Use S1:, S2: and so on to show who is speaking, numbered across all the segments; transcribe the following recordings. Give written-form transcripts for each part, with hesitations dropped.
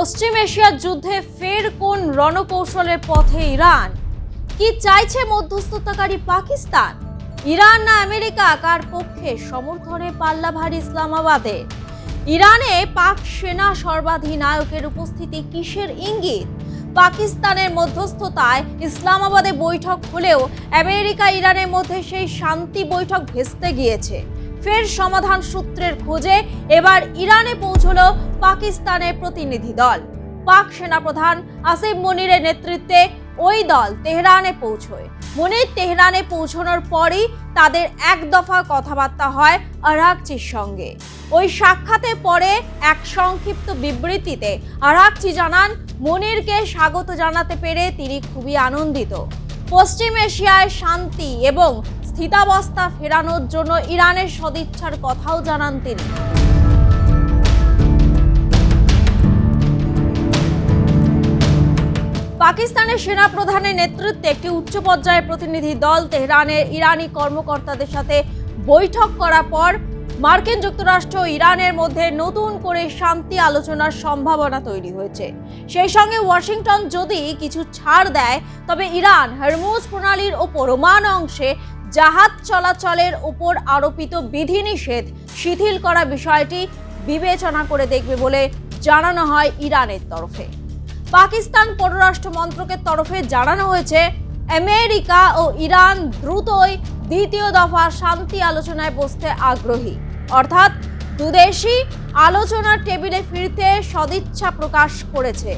S1: পশ্চিম এশিয়ার যুদ্ধে ফের কোন রণকৌশলের পথে ইরান? কি চাইছে মধ্যস্থতাকারী পাকিস্তান? ইরান না আমেরিকা কার পক্ষে সমর্থনে পাল্লা ভারী ইসলামাবাদে? ইরানে পাক সেনা সর্বাধিনায়কের উপস্থিতি কিসের ইঙ্গিত? পাকিস্তানের মধ্যস্থতায় ইসলামাবাদে বৈঠক হলেও আমেরিকা ইরানের মধ্যে সেই শান্তি বৈঠক ভেস্তে গিয়েছে। ফের সমাধান সূত্রের খোঁজে এবার ইরানে পৌঁছল পাকিস্তানের প্রতিনিধি দল। পাক সেনাপ্রধান আসিফ মুনিরের নেতৃত্বে ওই দল তেহরানে পৌঁছয়। মুনির তেহরানে পৌঁছানোর পরই তাদের এক দফা কথাবার্তা হয় আরাকচির সঙ্গে। ওই সাক্ষাতের পরে এক সংক্ষিপ্ত বিবৃতিতে আরাকচি জানান, মুনিরকে স্বাগত জানাতে পেরে তিনি খুবই আনন্দিত। পশ্চিম এশিয়ায় শান্তি এবং স্থিতাবস্থা ফেরানোর জন্য ইরানের সদিচ্ছার কথাও জানান তিনি। পাকিস্তানের সেনাপ্রধানের নেতৃত্বে একটি উচ্চ পর্যায়ের প্রতিনিধি দল তেহরানের ইরানি কর্মকর্তাদের সাথে বৈঠক করার পর মার্কিন যুক্তরাষ্ট্র ও ইরানের মধ্যে নতুন করে শান্তি আলোচনার সম্ভাবনা তৈরি হয়েছে। সেই সঙ্গে ওয়াশিংটন যদি কিছু ছাড় দেয়, তবে ইরান হরমুজ প্রণালীর ওপর ওমান অংশে জাহাজ চলাচলের ওপর আরোপিত বিধিনিষেধ শিথিল করা বিষয়টি বিবেচনা করে দেখবে বলে জানানো হয় ইরানের তরফে। পাকিস্তান পররাষ্ট্র মন্ত্রকের তরফে জানানো হয়েছে, আমেরিকা ও ইরান দ্রুতই দ্বিতীয় দফা শান্তি আলোচনায় বসতে আগ্রহী, অর্থাৎ দুদেশই আলোচনার টেবিলে ফিরতে সদিচ্ছা প্রকাশ করেছে।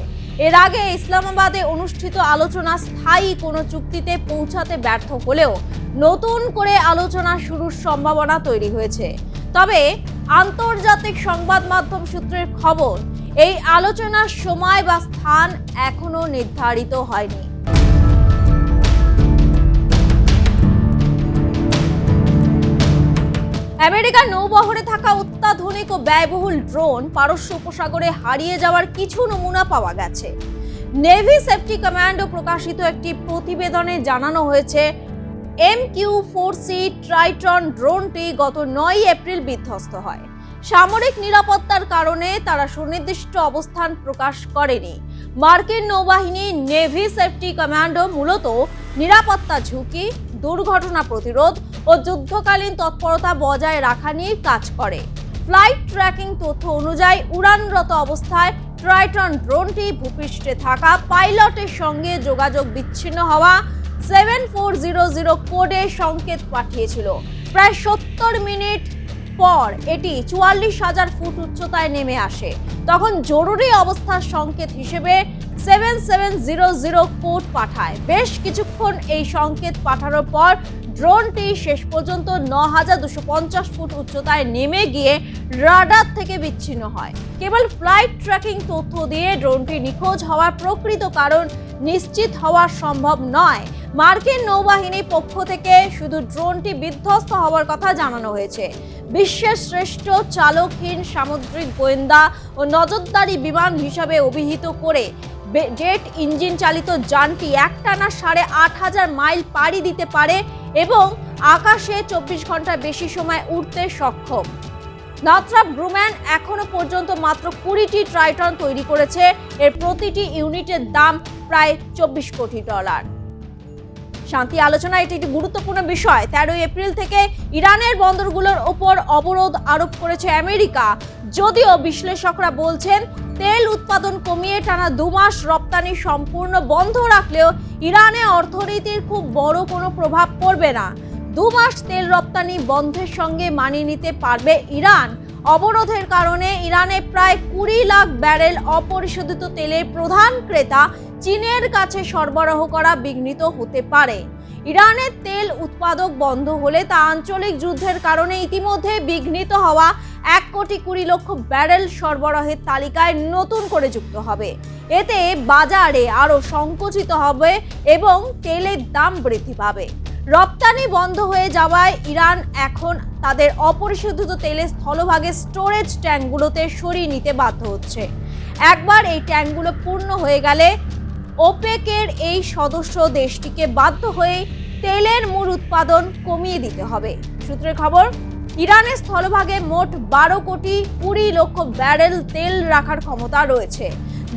S1: এর আগে ইসলামাবাদে অনুষ্ঠিত আলোচনা স্থায়ী কোনো চুক্তিতে পৌঁছাতে ব্যর্থ হলেও নতুন করে আলোচনা শুরুর সম্ভাবনা তৈরি হয়েছে। তবে আন্তর্জাতিক সংবাদ মাধ্যম সূত্রের খবর, এই আলোচনার সময় বা স্থান এখনো নির্ধারিত হয়নি। আমেরিকার নৌবহরে থাকা অত্যাধুনিক ও ব্যয়বহুল ড্রোন পারস্য উপসাগরে হারিয়ে যাওয়ার কিছু নমুনা পাওয়া গেছে। নেভি সেফটি কমান্ডো প্রকাশিত একটি প্রতিবেদনে জানানো হয়েছে, MQ-4C ট্রাইটন ড্রোনটি গত 9 এপ্রিল বিধ্বস্ত হয়। সামরিক নিরাপত্তার কারণে তারা সুনির্দিষ্ট অবস্থান প্রকাশ করেনি। মার্কিন নৌবাহিনী নেভি সেফটি কমান্ডো মূলত নিরাপত্তা ঝুঁকি, দুর্ঘটনা প্রতিরোধ ও যুদ্ধকালীন তৎপরতা বজায় রাখা নিয়ে কাজ করে। ফ্লাইট ট্র্যাকিং তথ্য অনুযায়ী উড়ানরত অবস্থায় ট্রাইটন ড্রোনটি ভূপৃষ্ঠে থাকা পাইলটের সঙ্গে যোগাযোগ বিচ্ছিন্ন হওয়া 7400 কোডে সংকেত পাঠিয়েছিল। প্রায় 70 মিনিট পর এটি 44,000 ফুট উচ্চতায় নেমে আসে। তখন জরুরি অবস্থার সংকেত হিসেবে 7700 কোড পাঠায়। বেশ কিছুক্ষণ এই সংকেত পাঠানোর পর ড্রোনটি শেষ পর্যন্ত 9250 ফুট উচ্চতায় নেমে গিয়ে রাডার থেকে বিচ্ছিন্ন হয়। কেবল ফ্লাইট ট্র্যাকিং তথ্য দিয়ে ড্রোনটি নিখোঁজ হওয়ার প্রকৃত কারণ নিশ্চিত হওয়া সম্ভব নয়। মার্কিন নৌবাহিনীর পক্ষ থেকে শুধু ড্রোনটি বিধ্বস্ত হওয়ার কথা জানানো হয়েছে। বিশ্বের শ্রেষ্ঠ চালকহীন সামুদ্রিক গোয়েন্দা ও নজরদারি বিমান হিসাবে অভিহিত করে জেট ইঞ্জিন চালিত যানটি একটানা 8500 মাইল পাড়ি দিতে পারে এবং আকাশে 24 ঘন্টার বেশি সময় উড়তে সক্ষম। নর্থ্রপ গ্রুম্যান এখনো পর্যন্ত মাত্র 20টি ট্রাইটন তৈরি করেছে। এর প্রতিটি ইউনিটের দাম প্রায় $24 কোটি। শান্তি আলোচনা এটি একটি গুরুত্বপূর্ণ বিষয়। 13 এপ্রিল থেকে ইরানের বন্দরগুলোর ওপর অবরোধ আরোপ করেছে আমেরিকা। যদিও বিশ্লেষকরা বলছেন, তেল উৎপাদন কমিয়ে টানা 2 মাস রপ্তানি সম্পূর্ণ বন্ধ রাখলেও ইরানে অর্থনীতির খুব বড় কোনো প্রভাব পড়বে না। 2 মাস তেল রপ্তানি বন্ধের সঙ্গে মানিয়ে নিতে পারবে ইরান। অবরোধের কারণে ইরানে প্রায় 20 লাখ ব্যারেল অপরিশোধিত তেলের প্রধান ক্রেতা চীনের কাছে সরবরাহ করা বিঘ্নিত হতে পারে। ইরানের তেল উৎপাদক বন্ধ হলে তা আঞ্চলিক যুদ্ধের কারণে ইতিমধ্যে বিঘ্নিত হওয়া 1,20,00,000 ব্যারেল সরবরাহের তালিকায় নতুন করে যুক্ত হবে। এতে বাজারে আরও সংকুচিত হবে এবং তেলের দাম বৃদ্ধি পাবে। রপ্তানি বন্ধ হয়ে যাওয়ায় ইরান এখন তাদের অপরিশোধিত তেলের স্থলভাগে স্টোরেজ ট্যাঙ্কগুলোতে সরিয়ে নিতে বাধ্য হচ্ছে। একবার এই ট্যাঙ্কগুলো পূর্ণ হয়ে গেলে ওপেকের এই সদস্য দেশটিকে বাধ্য হয়ে তেলের মূল উৎপাদন কমিয়ে দিতে হবে। সূত্রের খবর, ইরানের স্থলভাগে মোট 12,20,00,000 ব্যারেল তেল রাখার ক্ষমতা রয়েছে।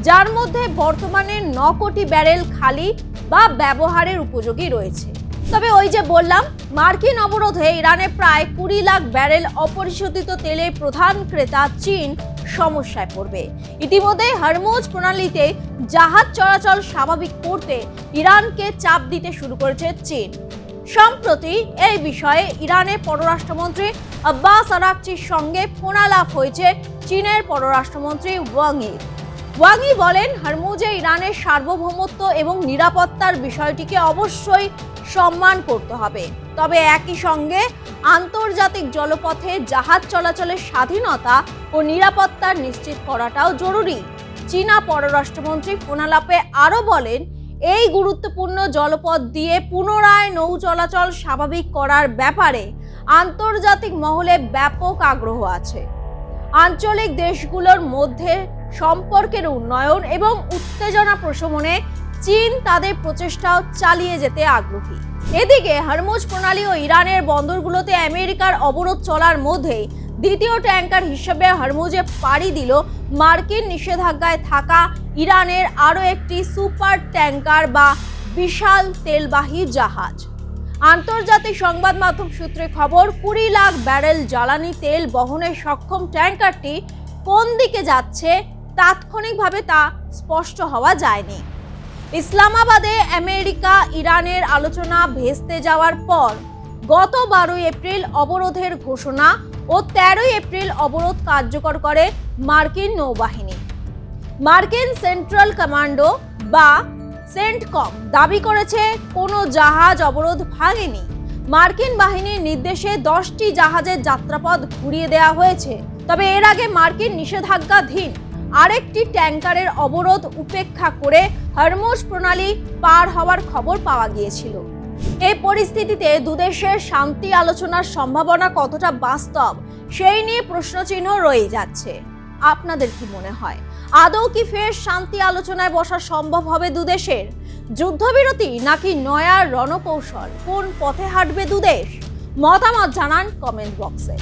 S1: যার মধ্যে বর্তমানে 9 কোটি ব্যারেল খালি বা ব্যবহারের উপযোগী রয়েছে। তবে ওই যে বললাম, মার্কিন অবরোধে ইরানে প্রায় 20 লাখ ব্যারেল অপরিশোধিত তেলের প্রধান ক্রেতা চীন সমস্যায় পড়বে। ইতিমধ্যে হরমুজ প্রণালীতে জাহাজ চলাচল স্বাভাবিক করতে ইরানকে চাপ দিতে শুরু করেছে চীন। সম্প্রতি এই বিষয়ে ইরানের পররাষ্ট্রমন্ত্রী আব্বাস আরাকচির সঙ্গে ফোনালাপ হয়েছে চীনের পররাষ্ট্রমন্ত্রী ওয়াং ইর। ওয়াং ই বলেন, হরমুজে ইরানের সার্বভৌমত্ব এবং নিরাপত্তার বিষয়টিকে অবশ্যই সম্মান করতে হবে, তবে একই সঙ্গে আন্তর্জাতিক জলপথে জাহাজ চলাচলের স্বাধীনতা ও নিরাপত্তা নিশ্চিত করাটাও জরুরি। চীনা পররাষ্ট্রমন্ত্রী ফোনালাপে আরও বলেন, এই গুরুত্বপূর্ণ জলপথ দিয়ে পুনরায় নৌ চলাচল স্বাভাবিক করার ব্যাপারে আন্তর্জাতিক মহলে ব্যাপক আগ্রহ আছে। আঞ্চলিক দেশগুলোর মধ্যে সম্পর্কের উন্নয়ন এবং উত্তেজনা প্রশমনে চীন তাদের প্রচেষ্টাও চালিয়ে যেতে আগ্রহী। এদিকে হরমুজ প্রণালী ও ইরানের বন্দরগুলোতে আমেরিকার অবরোধ চলার মধ্যে দ্বিতীয় ট্যাঙ্কার হিসেবে হরমুজে পাড়ি দিল মার্কিন নিষেধাজ্ঞায় থাকা ইরানের আরও একটি সুপার ট্যাঙ্কার বা বিশাল তেলবাহী জাহাজ। আন্তর্জাতিক সংবাদ মাধ্যম সূত্রে খবর, 20 লাখ ব্যারেল জ্বালানি তেল বহনের সক্ষম ট্যাঙ্কারটি কোন দিকে যাচ্ছে তাৎক্ষণিকভাবে তা স্পষ্ট হওয়া যায়নি। ইসলামাবাদে আমেরিকা ইরানের আলোচনা ভেস্তে যাওয়ার পর গত 12 এপ্রিল অবরোধের ঘোষণা ও 13 এপ্রিল অবরোধ কার্যকর করে মার্কিন নৌবাহিনী। মার্কিন সেন্ট্রাল কমান্ডো বা সেন্টকম দাবি করেছে কোনো জাহাজ অবরোধ ভাঙেনি। মার্কিন বাহিনীর নির্দেশে 10টি জাহাজের যাত্রাপথ ঘুরিয়ে দেওয়া হয়েছে। তবে এর আগে মার্কিন নিষেধাজ্ঞাধীন আরেকটি ট্যাঙ্কারের অবরোধ উপেক্ষা করে হরমুজ প্রণালী পার হওয়ার খবর পাওয়া গিয়েছিল। এই পরিস্থিতিতে দুদেশের শান্তি আলোচনার সম্ভাবনা কতটা বাস্তব সেই নিয়ে প্রশ্নচিহ্ন রয়ে যাচ্ছে। আপনাদের কি মনে হয়, আদৌ কি ফের শান্তি আলোচনায় বসা সম্ভব হবে দুদেশের? যুদ্ধবিরতি নাকি নয়া রণকৌশল? কোন পথে হাঁটবে দুদেশ? মতামত জানান কমেন্ট বক্সে।